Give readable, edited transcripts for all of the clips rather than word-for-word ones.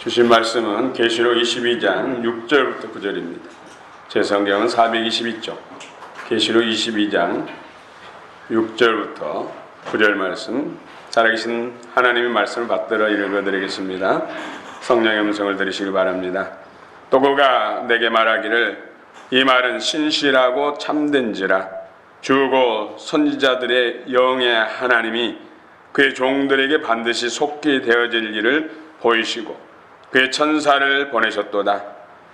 주신 말씀은 계시록 22장 6절부터 9절입니다. 제 성경은 422쪽 계시록 22장 6절부터 9절 말씀, 살아계신 하나님의 말씀을 받들어 읽어드리겠습니다. 성령의 음성을 들으시기 바랍니다. 또 그가 내게 말하기를 이 말은 신실하고 참된지라 주고 선지자들의 영의 하나님이 그의 종들에게 반드시 속히 되어질 일을 보이시고 그의 천사를 보내셨도다.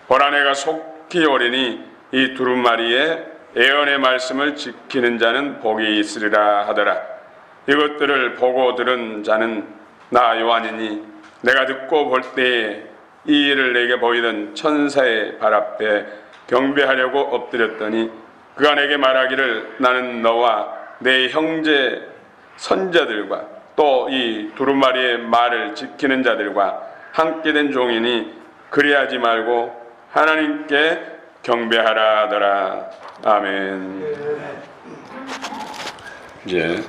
보라 내가 속히 오리니 이 두루마리의 예언의 말씀을 지키는 자는 복이 있으리라 하더라. 이것들을 보고 들은 자는 나 요한이니 내가 듣고 볼 때에 이 일을 내게 보이던 천사의 발 앞에 경배하려고 엎드렸더니 그가 내게 말하기를 나는 너와 내 형제 선자들과 또 이 두루마리의 말을 지키는 자들과 함께 된 종이니 그리하지 말고 하나님께 경배하라 하더라. 아멘. 이제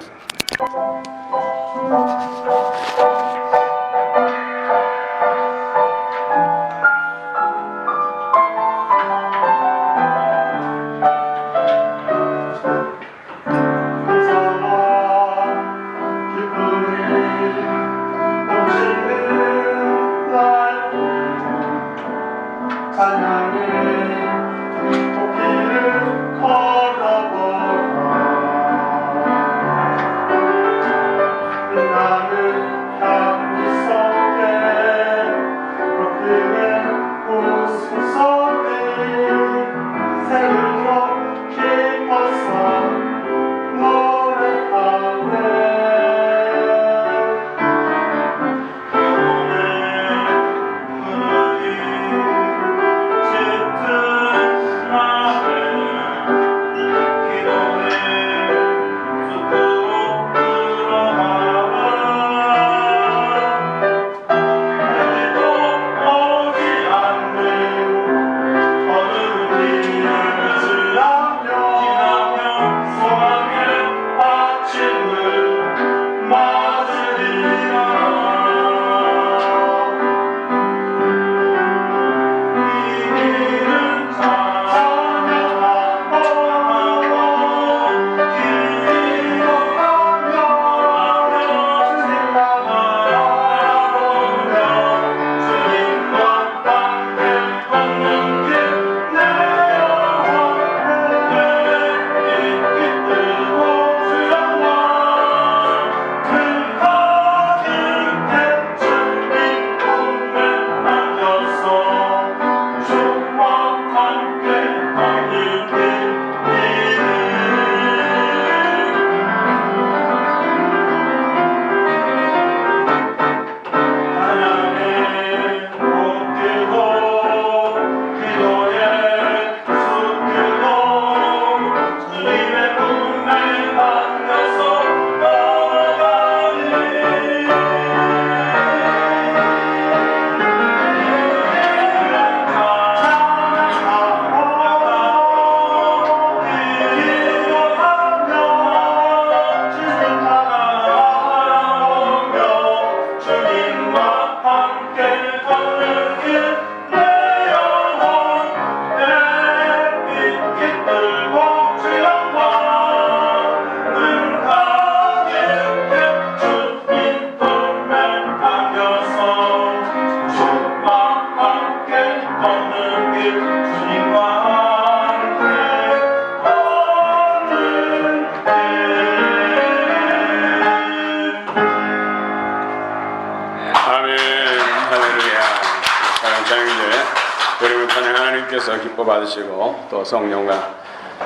기뻐 받으시고 또 성령과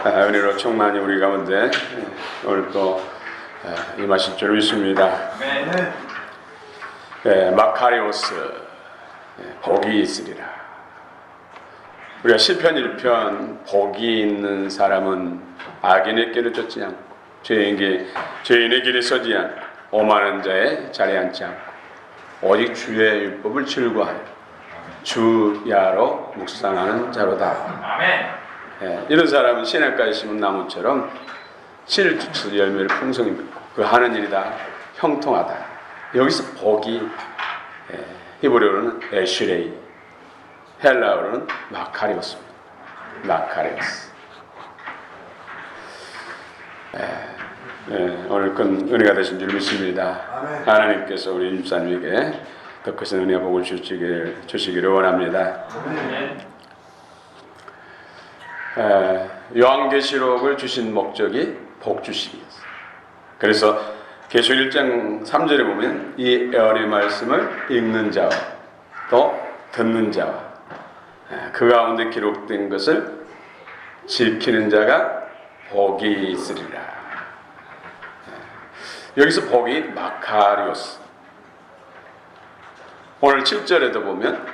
은혜로 충만히 우리 가운데 오늘 또 임하실 줄 믿습니다. 마카리오스 복이 있으리라. 우리가 시편 1편 복이 있는 사람은 악인의 길을 쫓지 않고 죄인의 길에 서지 않고 오만한 자의 자리에 앉지 않고 오직 주의 율법을 즐거워하여 주야로 묵상하는 자로다. 아멘. 이런 사람은 시냇가에 심은 나무처럼 씨를 주쳐 열매를 풍성히 맺고 그 하는 일이 다 형통하다. 여기서 복이 히브리어로는 에슈레이, 헬라어로는 마카리오스입니다. 마카리오스. 오늘 큰 은혜가 되신 줄 믿습니다. 아멘. 하나님께서 우리 임사님에게 더 크신 은혜 복을 주시기를 원합니다. 요한계시록을 주신 목적이 복 주시기였어요. 그래서 계시록 1장 3절에 보면 이 예언의 말씀을 읽는 자와 또 듣는 자와 그 가운데 기록된 것을 지키는 자가 복이 있으리라. 여기서 복이 마카리오스. 오늘 7절에도 보면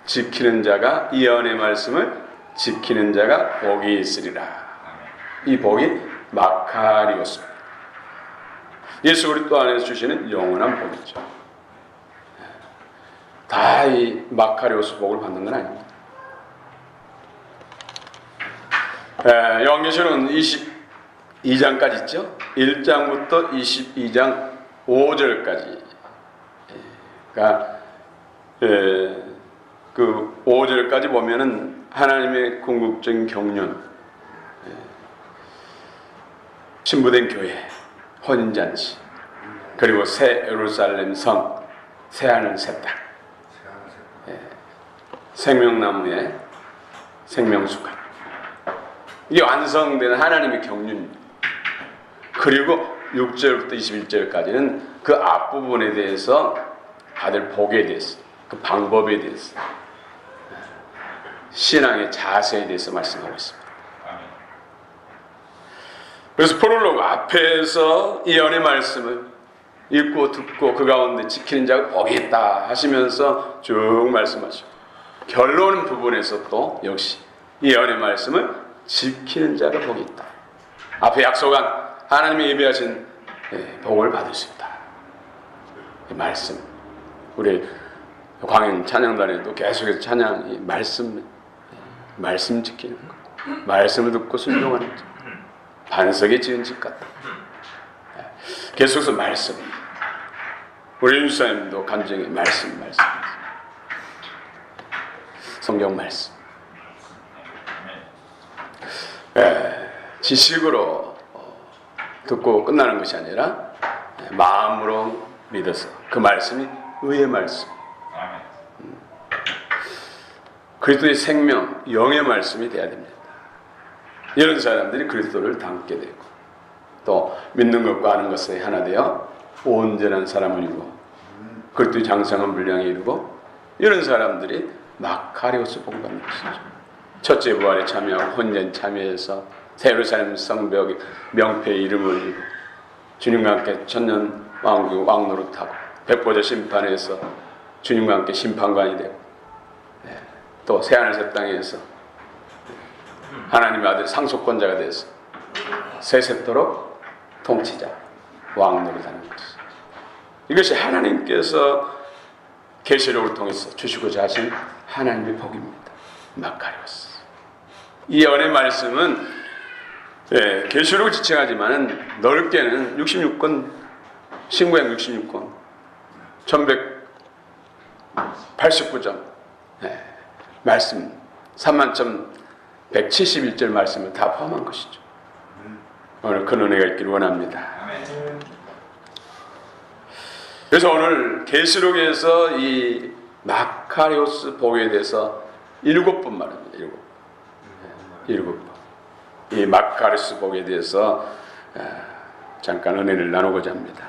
지키는 자가 이 예언의 말씀을 지키는 자가 복이 있으리라. 이 복이 마카리오스입니다. 예수 그리스도 안에서 주시는 영원한 복이죠. 다 이 마카리오스 복을 받는 건 아닙니다. 요한계시록은 22장까지 있죠. 1장부터 22장 5절까지. 그러니까 그 5절까지 보면은 하나님의 궁극적인 경륜, 신부된 교회, 혼인잔치, 그리고 새 예루살렘 성, 새하늘 새 땅, 생명나무의 생명수가 이게 완성되는 하나님의 경륜입니다. 그리고 6절부터 21절까지는 그 앞부분에 대해서 받을 복에 대해서, 그 방법에 대해서, 신앙의 자세에 대해서 말씀하고 있습니다. 그래서 프롤로그 앞에서 이 예언의 말씀을 읽고 듣고 그 가운데 지키는 자가 복이 있다 하시면서 쭉 말씀하시고, 결론 부분에서 또 역시 이 예언의 말씀을 지키는 자가 복이 있다. 앞에 약속한 하나님이 예비하신 복을 받을 수 있다. 이 말씀, 우리 광양 찬양단에도 계속해서 찬양이 말씀 지키는 것, 말씀을 듣고 순종하는 것, 반석에 지은 집 같다. 계속해서 말씀, 우리 윤사님도 간증이 말씀, 성경 말씀. 지식으로 듣고 끝나는 것이 아니라 마음으로 믿어서 그 말씀이 의의 말씀, 그리스도의 생명, 영의 말씀이 돼야 됩니다. 이런 사람들이 그리스도를 닮게 되고 또 믿는 것과 아는 것에 하나 되어 온전한 사람을 이루고 그리스도의 장성한 분량에 이르고, 이런 사람들이 마카리오스 복을 받는 것이죠. 첫째 부활에 참여하고 혼전 참여해서 새 예루살렘 성벽 명패의 이름을 이루고 주님과 함께 천년 왕노릇하고 백보자 심판에서 주님과 함께 심판관이 되고 또 새하늘 새 땅에서 하나님의 아들 상속권자가 돼서 세세토록 통치자 왕노릇하는 것이죠. 이것이 하나님께서 계시록을 통해서 주시고자 하신 하나님의 복입니다. 마카리오스. 이 예언의 말씀은 계시록을 지칭하지만 넓게는 66권, 신구약 66권, 1189점 말씀, 31,171절 말씀을 다 포함한 것이죠. 오늘 큰 은혜가 있기를 원합니다. 그래서 오늘 계시록에서 이 마카리오스 복에 대해서 7번 말합니다. 7번. 이 마카리오스 복에 대해서 잠깐 은혜를 나누고자 합니다.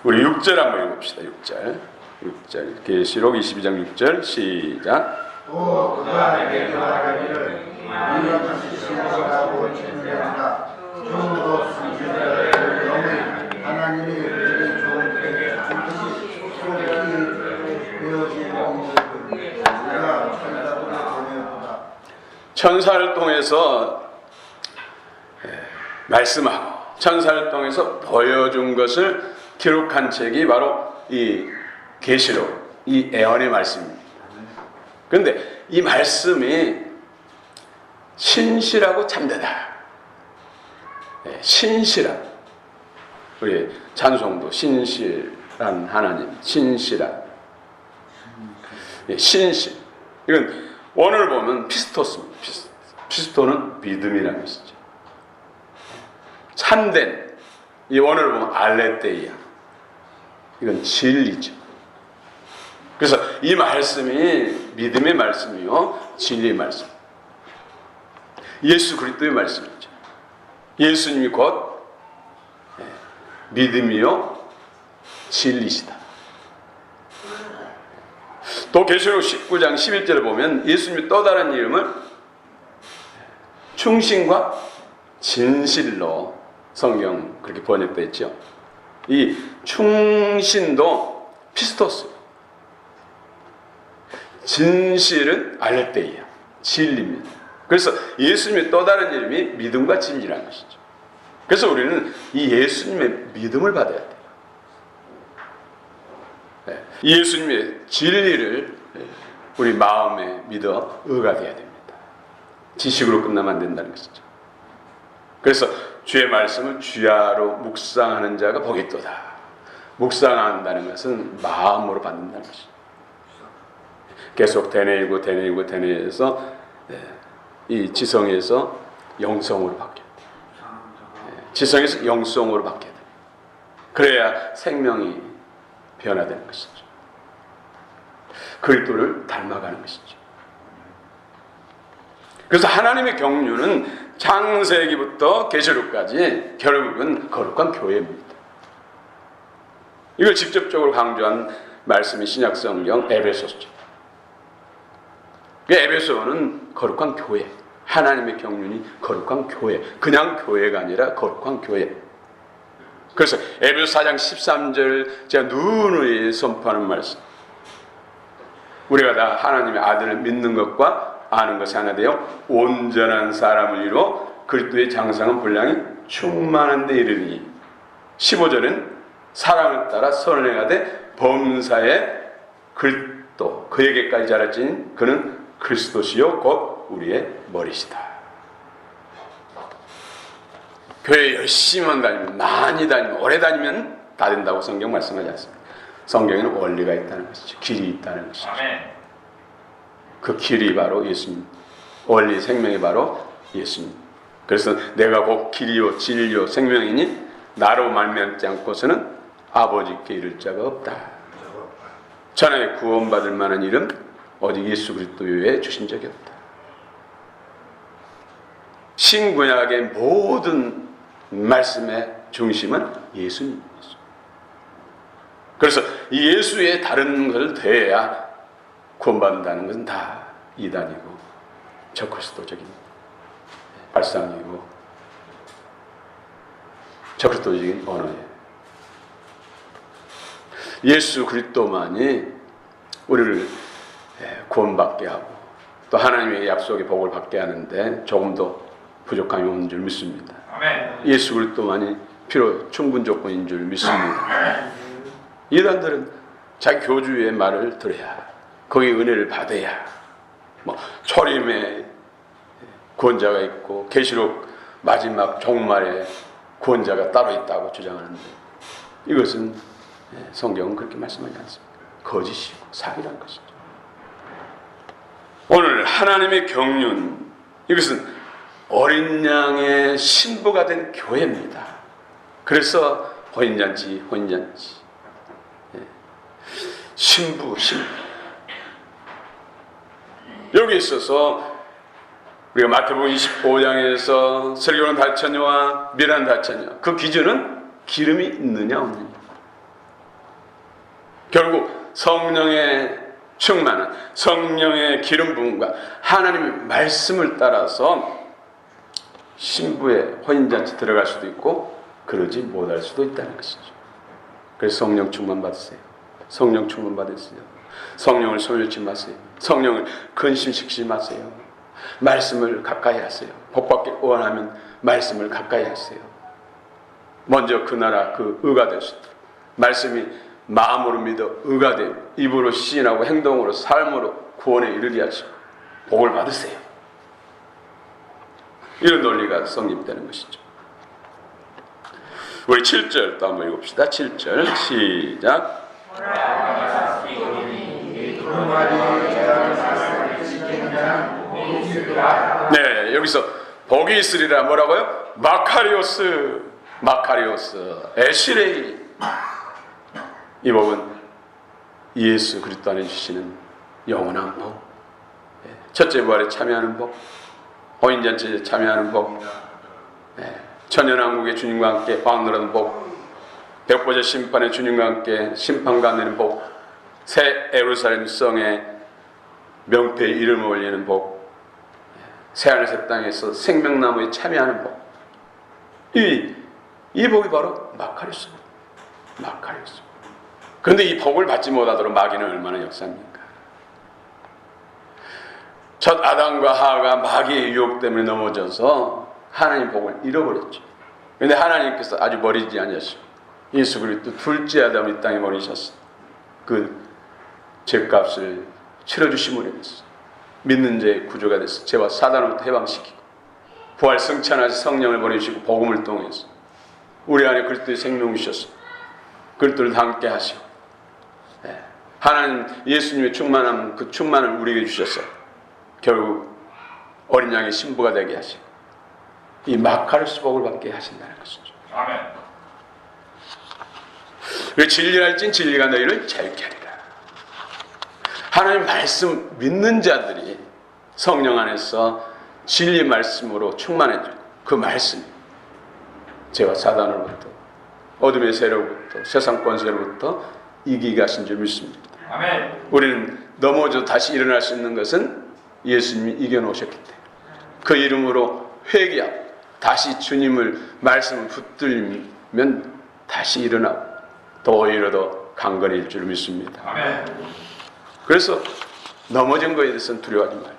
우리 6절 한번 읽읍시다. 6절. 계시록 22장 6절 시작. 또 그가 내게 말하기를 이런 시신하고 진대한다. 종으로 순전하게 영이 하나님이 그들의 종에게 반드시 속히 되어지는 우리가 천사들을 보내보다. 천사를 통해서 말씀하고 천사를 통해서 보여준 것을 기록한 책이 바로 이 계시록, 이 예언의 말씀입니다. 그런데 이 말씀이 신실하고 참되다. 신실한, 우리 찬송도 신실한 하나님, 신실한. 예, 신실. 이건 원어를 보면 피스토스입니다. 피스토는 믿음이라는 것이죠. 참된. 이 원어를 보면 알레테이아. 이건 진리죠. 그래서 이 말씀이 믿음의 말씀이요, 진리의 말씀. 예수 그리스도의 말씀이죠. 예수님이 곧 믿음이요, 진리시다. 또 계시록 19장 11절을 보면 예수님이 또 다른 이름을 충신과 진실로 성경 그렇게 번역되어 있죠. 이 충신도 피스토스, 진실은 알레테이아, 진리입니다. 그래서 예수님의 또 다른 이름이 믿음과 진리라는 것이죠. 그래서 우리는 이 예수님의 믿음을 받아야 돼요. 예수님의 진리를 우리 마음에 믿어 의가돼야 됩니다. 지식으로 끝나면 안 된다는 것이죠. 그래서 주의 말씀을 주야로 묵상하는 자가 복이 있도다. 묵상한다는 것은 마음으로 받는다는 것이죠. 계속 되뇌이고 이 지성에서 영성으로 바뀌어야 돼요. 지성에서 영성으로 바뀌어야 돼요. 그래야 생명이 변화되는 것이죠. 그리스도를 닮아가는 것이죠. 그래서 하나님의 경륜은 창세기부터 계시록까지 결국은 거룩한 교회입니다. 이걸 직접적으로 강조한 말씀이 신약성경 에베소서죠. 에베소는 거룩한 교회, 하나님의 경륜이 거룩한 교회, 그냥 교회가 아니라 거룩한 교회. 그래서 에베소 4장 13절 제가 누누이 선포하는 말씀, 우리가 다 하나님의 아들을 믿는 것과 아는 것이 하나 되어 온전한 사람을 이루어 그리스도의 장성한 분량이 충만한 데 이르니, 15절은 사랑을 따라 선을 행하되 범사에 그리스도 그에게까지 자랄지니 그는 그리스도시요 곧 우리의 머리시다. 교회 열심히만 다니면, 많이 다니면, 오래 다니면 다 된다고 성경 말씀하지 않습니다. 성경에는 원리가 있다는 것이죠. 길이 있다는 것이죠. 그 길이 바로 예수님, 원리 생명이 바로 예수님. 그래서 내가 곧 길이요 진리요 생명이니 나로 말미암지 않고서는 아버지께 이를 자가 없다. 천하에 구원받을 만한 이름 오직 예수 그리스도 외에 주신 적이 없다. 신구약의 모든 말씀의 중심은 예수님입니다. 그래서 이 예수의 다른 것을 대해야 구원받는다는 것은 다 이단이고 저그리스도적인 발상이고 저그리스도적인 언어예요. 예수 그리스도만이 우리를 구원받게 하고 또 하나님의 약속의 복을 받게 하는데 조금 더 부족함이 없는 줄 믿습니다. 예수 그리스도만이 필요 충분 조건인 줄 믿습니다. 이단들은 자기 교주의 말을 들어야, 거기에 은혜를 받아야, 초림에 구원자가 있고 계시록 마지막 종말에 구원자가 따로 있다고 주장하는데, 이것은 성경은 그렇게 말씀하지 않습니다. 거짓이고 사기란 것이죠. 오늘 하나님의 경륜, 이것은 어린 양의 신부가 된 교회입니다. 그래서 혼인잔치 신부 여기 있어서 우리가 마태복음 25장에서 슬기로운 달처녀와 미련한 달처녀, 그 기준은 기름이 있느냐 없느냐. 결국 성령의 충만한 성령의 기름 부음과 하나님의 말씀을 따라서 신부의 혼인잔치 들어갈 수도 있고 그러지 못할 수도 있다는 것이죠. 그래서 성령 충만 받으세요. 성령 충만 받으세요. 성령을 소멸치 마세요. 성령을 근심시키지 마세요. 말씀을 가까이 하세요. 복받기 원하면 말씀을 가까이 하세요. 먼저 그 나라 그 의가 될 수 있도록 말씀이 마음으로 믿어 의가 되고 입으로 시인하고 행동으로 삶으로 구원에 이르게 하시고 복을 받으세요. 이런 논리가 성립되는 것이죠. 우리 7절 또 한번 읽읍시다. 7절 시작. 네, 여기서 복이 있으리라 뭐라고요? 마카리오스, 에시레이. 이 복은 예수 그리스도 안에 주시는 영원한 복, 첫째 부활에 참여하는 복, 호인잔치에 참여하는 복, 천년왕국의 주님과 함께 왕노라는 복, 백보자 심판의 주님과 함께 심판가 되는 복, 새 예루살렘 성에 명패의 이름을 올리는 복, 새하늘 새 땅에서 생명나무에 참여하는 복. 이 복이 바로 마카리오스. 그런데 이 복을 받지 못하도록 마귀는 얼마나 역사입니까? 첫 아담과 하와가 마귀의 유혹 때문에 넘어져서 하나님 복을 잃어버렸죠. 그런데 하나님께서 아주 버리지 아니하시고 예수 그리스도 둘째 아담을 이 땅에 보내셨어. 그 죄값을 치러주심으로 인해서 믿는 자의 구조가 됐어. 죄와 사단으로부터 해방시키고 부활 승천하신 성령을 보내주시고 복음을 통해서 우리 안에 그리스도의 생명을 주셨어. 그리스도를 함께 하시고 하나님 예수님의 충만함, 그 충만을 우리에게 주셨어요. 결국 어린 양의 신부가 되게 하시고 이 마카리오스 복을 받게 하신다는 것이죠. 아멘. 왜 진리랄진 진리가 너희를 자유케 하리라. 하나님 말씀 믿는 자들이 성령 안에서 진리 말씀으로 충만해지고 그 말씀이 죄와 사단으로부터 어둠의 세력부터 세상 권세로부터 이기게 하신 줄 믿습니다. 아멘. 우리는 넘어져 다시 일어날 수 있는 것은 예수님이 이겨놓으셨기 때문에 그 이름으로 회개하고 다시 주님을 말씀을 붙들면 다시 일어나고 더 오히려 더 강건해질 줄 믿습니다. 아멘. 그래서 넘어진 것에 대해서는 두려워하지 말고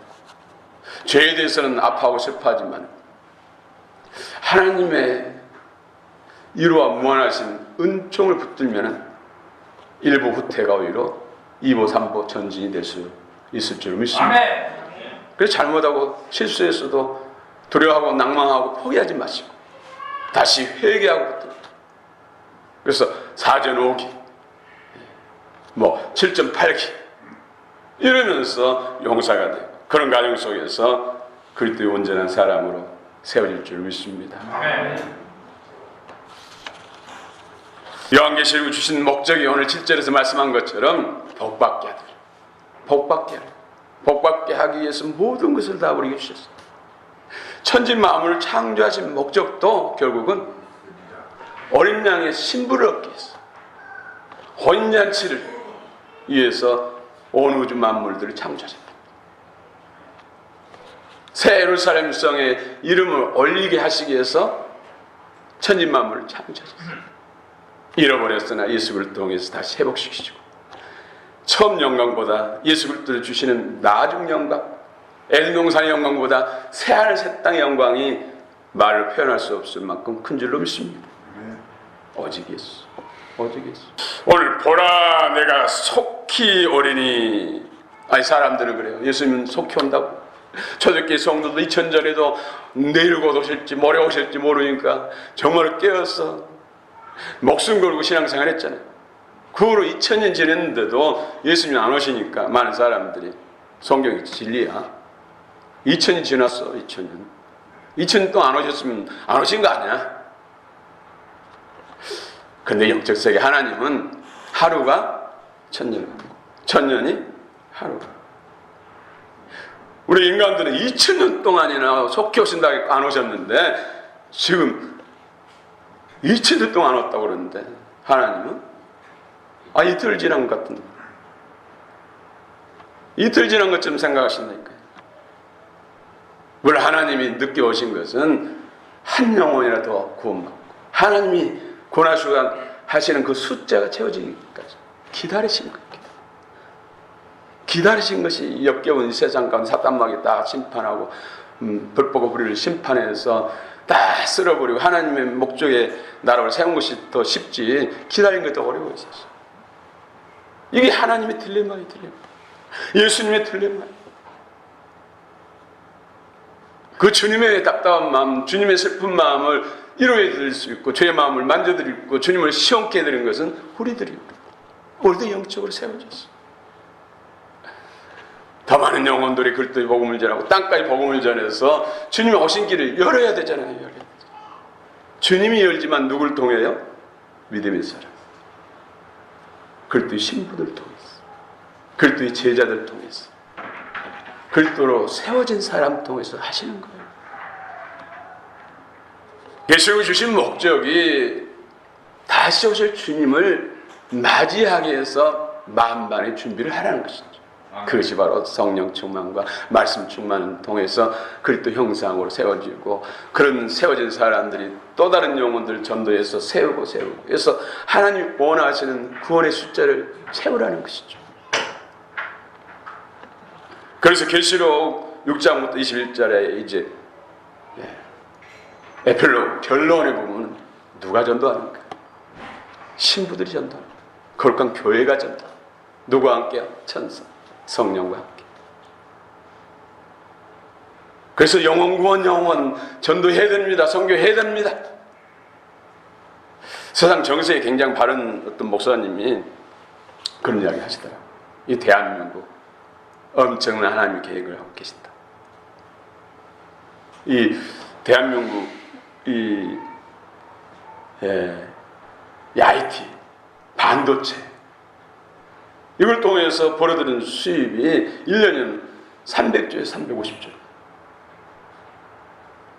죄에 대해서는 아파하고 슬퍼하지만 하나님의 이루와 무한하신 은총을 붙들면 1보 후퇴가 오히려 2보 3보 전진이 될 수 있을 줄 믿습니다. 아멘. 그래서 잘못하고 실수했어도 두려워하고 낭망하고 포기하지 마시고 다시 회개하고 그래서 4.5기 7.8기 이러면서 용사가 되고 그런 과정 속에서 그리스도의 온전한 사람으로 세워질 줄 믿습니다. 아멘. 요한계시록 주신 목적이 오늘 7절에서 말씀한 것처럼 복받게 하도록 복받게 하기 위해서 모든 것을 다 우리에게 주셨어요. 천지 만물을 창조하신 목적도 결국은 어린 양의 신부를 얻기 위해서 혼인잔치를 위해서 온 우주 만물들을 창조하셨다. 새 예루살렘 성에 이름을 올리게 하시기 위해서 천지 만물을 창조하셨어요. 잃어버렸으나 예수 그리스도를 통해서 다시 회복시키시고 처음 영광보다 예수 그리스도를 주시는 나중 영광, 에덴 동산의 영광보다 새하늘 새 땅의 영광이 말로 표현할 수 없을 만큼 큰 줄로 믿습니다. 오직 예수. 오늘 보라 내가 속히 오리니. 사람들은 그래요. 예수님은 속히 온다고. 초대교회 성도도 2000전에도 내일 곧 오실지 모레 오실지 모르니까 정말 깨어서 목숨 걸고 신앙생활 했잖아요. 그 후로 2000년 지났는데도 예수님이 안 오시니까 많은 사람들이 성경이 진리야. 2000년 지났어. 2000년 동안 안 오셨으면 안 오신 거 아니야? 근데 영적 세계 하나님은 하루가 천년, 천년이 하루가. 우리 인간들은 2000년 동안이나 속히 오신다고 안 오셨는데 지금 2000년 동안 안 왔다고 그러는데 하나님은 이틀 지난 것 같은데 이틀 지난 것처럼 생각하신다니까요. 물론 하나님이 늦게 오신 것은 한 영혼이라도 구원받고 하나님이 고난수가 하시는 그 숫자가 채워지기까지 기다리신 거예요. 기다리신 것이 역겨운 세상 가운데 사단마귀 딱 심판하고 불법과 불의를 심판해서 다 쓸어버리고 하나님의 목적에 나라를 세운 것이 더 쉽지 기다린 것도 어려워 있었어. 이게 하나님의 딜레마예요. 예수님의 딜레마예요. 그 주님의 답답한 마음, 주님의 슬픈 마음을 이루어 드릴 수 있고 죄의 마음을 만져드리고 주님을 시원케 해드리는 것은 우리들이고 우리도 영적으로 세워졌어. 더 많은 영혼들이 그리스도의 복음을 전하고 땅까지 복음을 전해서 주님의 오신 길을 열어야 되잖아요. 열어야 되잖아요. 주님이 열지만 누굴 통해요? 믿음의 사람, 그리스도의 신부들 통해서, 그리스도의 제자들 통해서, 그리스도로 세워진 사람 통해서 하시는 거예요. 예수님이 주신 목적이 다시 오실 주님을 맞이하기 위해서 만반의 준비를 하라는 것이죠. 그것이 바로 성령 충만과 말씀 충만을 통해서 그리스도 형상으로 세워지고, 그런 세워진 사람들이 또 다른 영혼들 전도해서 세우고 그래서 하나님 원하시는 구원의 숫자를 세우라는 것이죠. 그래서 계시록 6장부터 21절에 이제 에필로그 결론에 보면 누가 전도하는가? 신부들이 전도하는 거예요. 거룩한 교회가 전도하는 거예요. 누구와 함께요? 천사, 성령과 함께. 그래서 영혼 구원, 영혼 전도해야 됩니다. 선교해야 됩니다. 세상 정세에 굉장히 바른 어떤 목사님이 그런 이야기 하시더라고요. 이 대한민국 엄청난 하나님의 계획을 하고 계신다. 이 대한민국 이 IT, 반도체 이걸 통해서 벌어들인 수입이 1년에 300조에서 350조.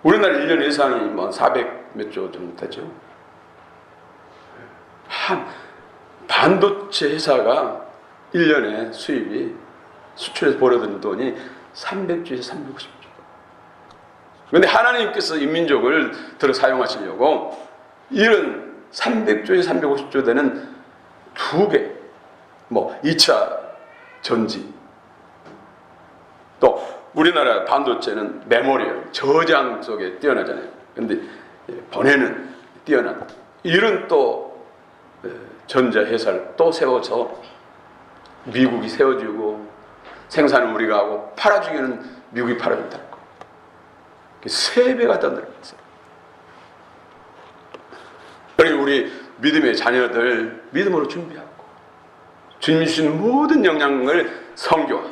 우리나라 1년 예산이 뭐 400 몇 조 정도 되죠. 한 반도체 회사가 1년에 수입이 수출해서 벌어들인 돈이 300조에서 350조. 그런데 하나님께서 인민족을 들어 사용하시려고 이런 300조에서 350조 되는 두 배, 뭐 2차 전지, 또 우리나라 반도체는 메모리얼, 저장 속에 뛰어나잖아요. 그런데 번외는 뛰어난 이런 또 전자회사를 또 세워서 미국이 세워주고 생산은 우리가 하고 팔아주기는 미국이 팔아준다는 거. 3배가 더 늘었어요. 그러니 우리 믿음의 자녀들 믿음으로 준비하고 주님이 주신 모든 영향을 선교,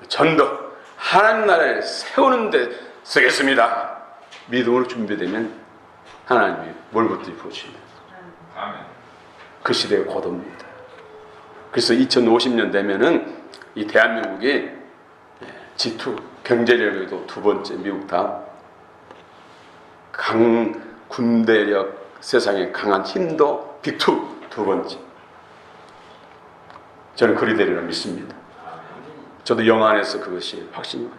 전도, 하나님 나라에 세우는 데 쓰겠습니다. 믿음으로 준비되면 하나님이 몰부터 보시면 그 시대가 곧 옵니다. 그래서 2050년 되면은 이 대한민국이 G2 경제력에도 두 번째, 미국 다음 군대력, 세상에 강한 힘도 빅2 두 번째. 저는 그리 되리라 믿습니다. 저도 영화 안에서 그것이 확신이 와요.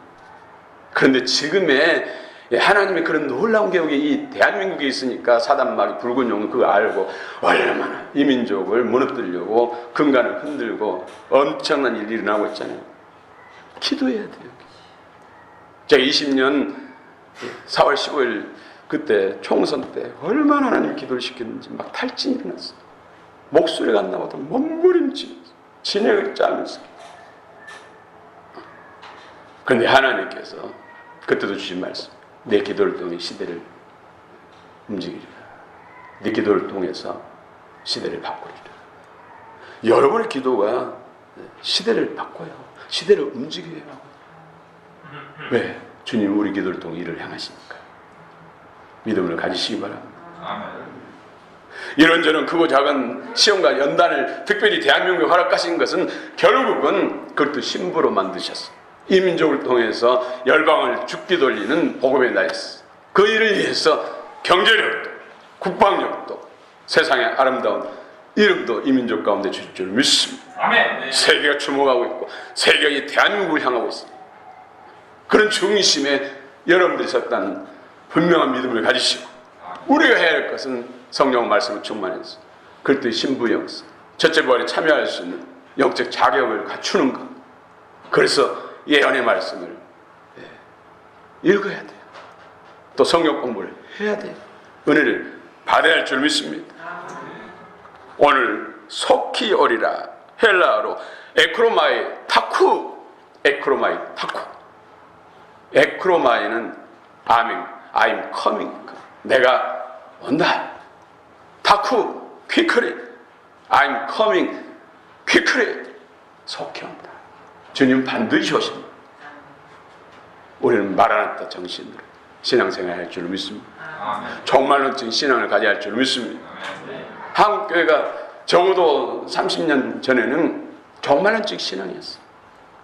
그런데 지금의 하나님의 그런 놀라운 계획이 이 대한민국에 있으니까 사단막이 붉은 용은 그거 알고 얼마나 이 민족을 무너뜨리려고 근간을 흔들고 엄청난 일이 일어나고 있잖아요. 기도해야 돼요. 제가 20년 4월 15일 그때 총선 때 얼마나 하나님 기도를 시켰는지 막 탈진이 일어났어요. 목소리가 안 나와도 몸부림치면서 진액을 짜면서. 그런데 하나님께서 그때도 주신 말씀, 내 기도를 통해 시대를 움직이리라. 내 기도를 통해서 시대를 바꾸리라. 여러분의 기도가 시대를 바꿔요. 시대를 움직여요. 왜? 주님 우리 기도를 통해 일을 향하시니까. 믿음을 가지시기 바랍니다. 이런저런 크고 작은 시험과 연단을 특별히 대한민국에 허락하신 것은 결국은 그것도 신부로 만드셨어요. 이 민족을 통해서 열방을 죽기 돌리는 복음의 나이스. 그 일을 위해서 경제력도 국방력도 세상의 아름다운 이름도 이 민족 가운데 주실 줄 믿습니다. 아멘. 세계가 주목하고 있고 세계가 이 대한민국을 향하고 있습니다. 그런 중심에 여러분들이 섰다는 분명한 믿음을 가지시고 우리가 해야 할 것은 성령 말씀을 충만해서 그리스도의 신부 영성, 첫째 부활에 참여할 수 있는 영적 자격을 갖추는 것. 그래서 예언의 말씀을 읽어야 돼요. 또 성경 공부를 해야 돼요. 은혜를 받아야 할 줄 믿습니다. 오늘 속히 오리라 헬라어로 에크로마이 타쿠, 에크로마이 타쿠. 에크로마이는 I'm coming. 내가 온다. 타쿠, quickly. I'm coming quickly. 속히 온다. 주님 반드시 오십니다. 우리는 마라나타 정신으로 신앙생활 할 줄 믿습니다. 정말로 신앙을 가져야 할 줄 믿습니다. 한국교회가 적어도 30년 전에는 정말론적 신앙이었어.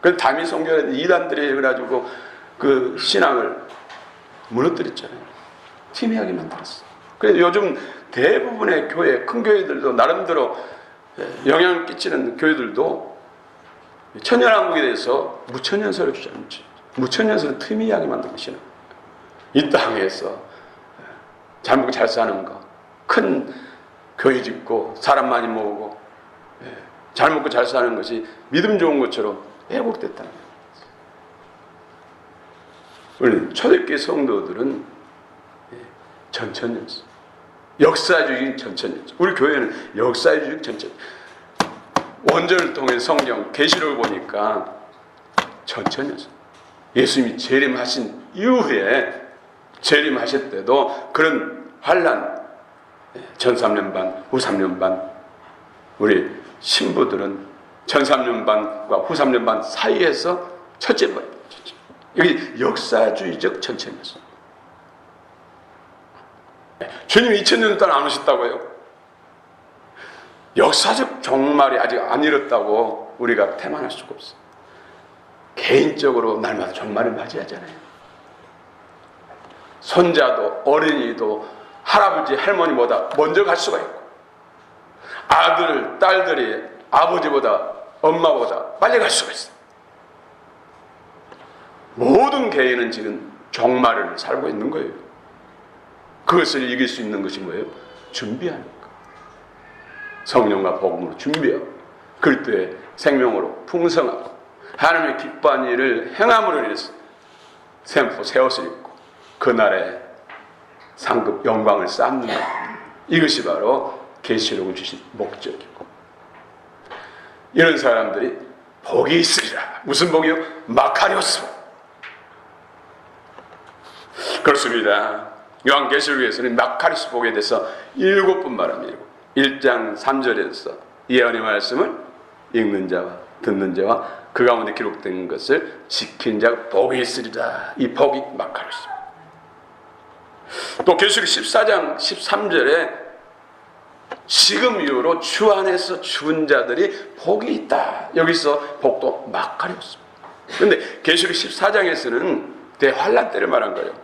그 다미 선교회 이단들이 그래가지고 그 신앙을 무너뜨렸잖아요. 희미하게 만들었어. 그래서 요즘 대부분의 교회, 큰 교회들도 나름대로 영향을 끼치는 교회들도 천연왕국에 대해서 무천연설을 주지 않지. 무천연설은 희미하게 만든 신앙. 이 땅에서 잘 먹고 잘 사는 거, 큰 교회 짓고 사람 많이 모으고 잘 먹고 잘 사는 것이 믿음 좋은 것처럼 왜곡됐다는 거예요. 우리 초대교회 성도들은 전천연수, 역사주의적인 전천연수. 우리 교회는 역사주의적 전천연수. 원전을 통해 성경 계시록을 보니까 전천연수. 예수님이 재림하신 이후에 재림하실 때도 그런 환란, 전 3년 반, 후 3년 반, 우리 신부들은 전 3년 반과 후 3년 반 사이에서 첫째 번, 여기 역사주의적 전체였어. 주님 2000년 동안 안 오셨다고요? 역사적 종말이 아직 안 이뤘다고 우리가 태만할 수가 없어. 개인적으로 날마다 종말을 맞이하잖아요. 손자도 어린이도 할아버지 할머니보다 먼저 갈 수가 있고, 아들 딸들이 아버지보다 엄마보다 빨리 갈 수가 있어. 모든 개인은 지금 종말을 살고 있는 거예요. 그것을 이길 수 있는 것이 뭐예요? 준비하는 거. 성령과 복음으로 준비하고 그리스도의 생명으로 풍성하고 하나님의 기뻐하는 일을 행함으로 인해서 샘포 새 옷을 입고 그날의 상급 영광을 쌓는 것. 이것이 바로 계시록을 주신 목적이고, 이런 사람들이 복이 있으리라. 무슨 복이요? 마카리오스 복. 그렇습니다. 요한계시록에서는 마카리오스 복에 대해서 7번 말합니다. 1장 3절에서 예언의 말씀을 읽는 자와 듣는 자와 그 가운데 기록된 것을 지킨 자가 복이 있으리라. 이 복이 마카리오스 복. 또 계시록 14장 13절에 지금 이후로 주 안에서 죽은 자들이 복이 있다. 여기서 복도 마카리오스. 그런데 계시록 14장에서는 대환란 때를 말한 거예요.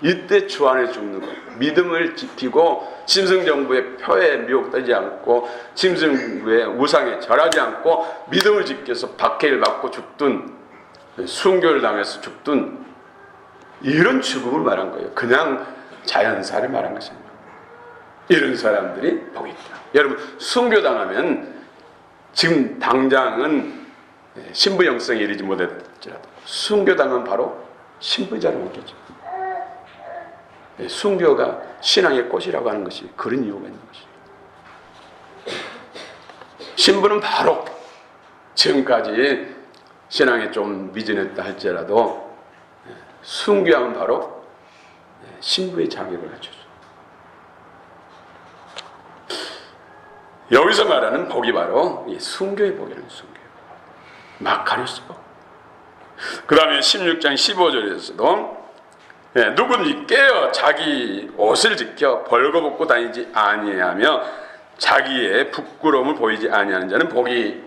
이때 주 안에 죽는 거예요. 믿음을 지키고 짐승정부의 표에 미혹되지 않고 짐승부의 우상에 절하지 않고 믿음을 지켜서 박해를 받고 죽든 순교를 당해서 죽든 이런 죽음을 말한 거예요. 그냥 자연사를 말한 것입니다. 이런 사람들이 복이 있다. 여러분, 순교당하면 지금 당장은 신부 영성에 이르지 못했더라도 순교당하면 바로 신부자로 옮겨져. 순교가 신앙의 꽃이라고 하는 것이 그런 이유가 있는 것입니다. 신부는 바로 지금까지 신앙에 좀 미진했다 할지라도 순교하면 바로 신부의 자격을 갖춰줘. 여기서 말하는 복이 바로 이 순교의 복이라는 순교. 마카리오스 복. 그 다음에 16장 15절에서도 누구든지 깨어 자기 옷을 지켜 벌거벗고 다니지 아니하며 자기의 부끄러움을 보이지 아니하는 자는 복이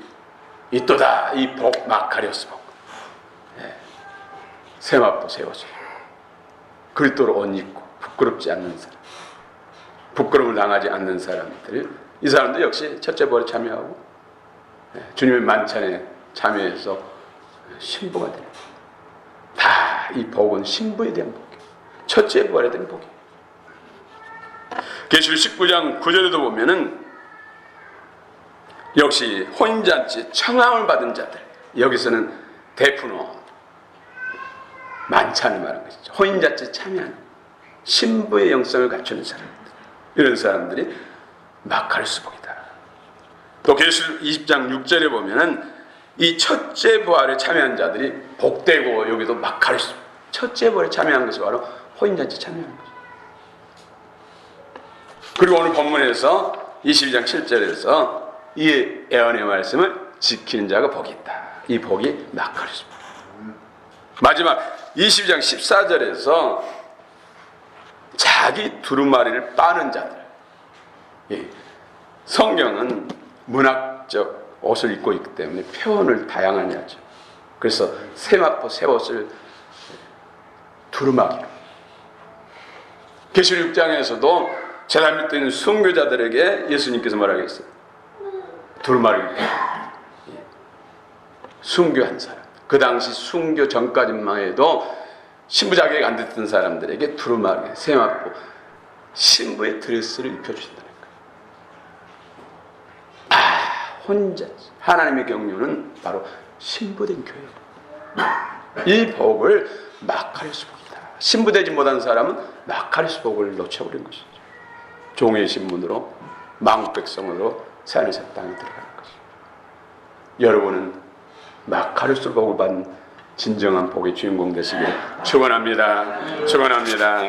있도다. 이 복 마카리오스 복. 세마포 새 옷을 그리스도로 옷 입고 부끄럽지 않는 사람, 부끄러움을 당하지 않는 사람들, 이 사람도 역시 첫째 부활에 참여하고 주님의 만찬에 참여해서 신부가 되는, 다 이 복은 신부에 대한 복이에요. 첫째 부활에 대한 복이에요. 계시록 19장 9절에도 보면은 역시 혼인잔치 청함을 받은 자들, 여기서는 데프노 만찬을 말한 것이죠. 혼인잔치 참여하는 신부의 영성을 갖추는 사람들, 이런 사람들이 마카리오스 복이다. 또 계시록 20장 6절에 보면은 이 첫째 부활에 참여한 자들이 복되고, 여기도 마카리오스, 첫째 부활에 참여한 것이 바로 혼인잔치 참여하는 거죠. 그리고 오늘 본문에서 22장 7절에서 이 예언의 말씀을 지키는 자가 복이 있다. 이 복이 마카리오스 복. 마지막 22장 14절에서 자기 두루마리를 빠는 자들. 예. 성경은 문학적 옷을 입고 있기 때문에 표현을 다양하게 하죠. 그래서 세마포 새 옷을 두루마기로. 계시록 6장에서도 제단 밑에 있는 순교자들에게 예수님께서 뭐라고 했어요? 두루마리를 순교한 사람. 그 당시 순교 전까지만 해도 신부 자격이 안 됐던 사람들에게 두루마리, 세마포, 신부의 드레스를 입혀주신다는 거예요. 혼자 하나님의 경륜은 바로 신부된 교회. 이 복을 마카리스 복이다. 신부되지 못한 사람은 마카리스 복을 놓쳐버린 것이죠. 종의 신분으로 망국 백성으로 세안의 땅에 들어가는 것이죠. 여러분은 마카리스 복을 받는 진정한 복의 주인공 되시길 축원합니다. 축원합니다.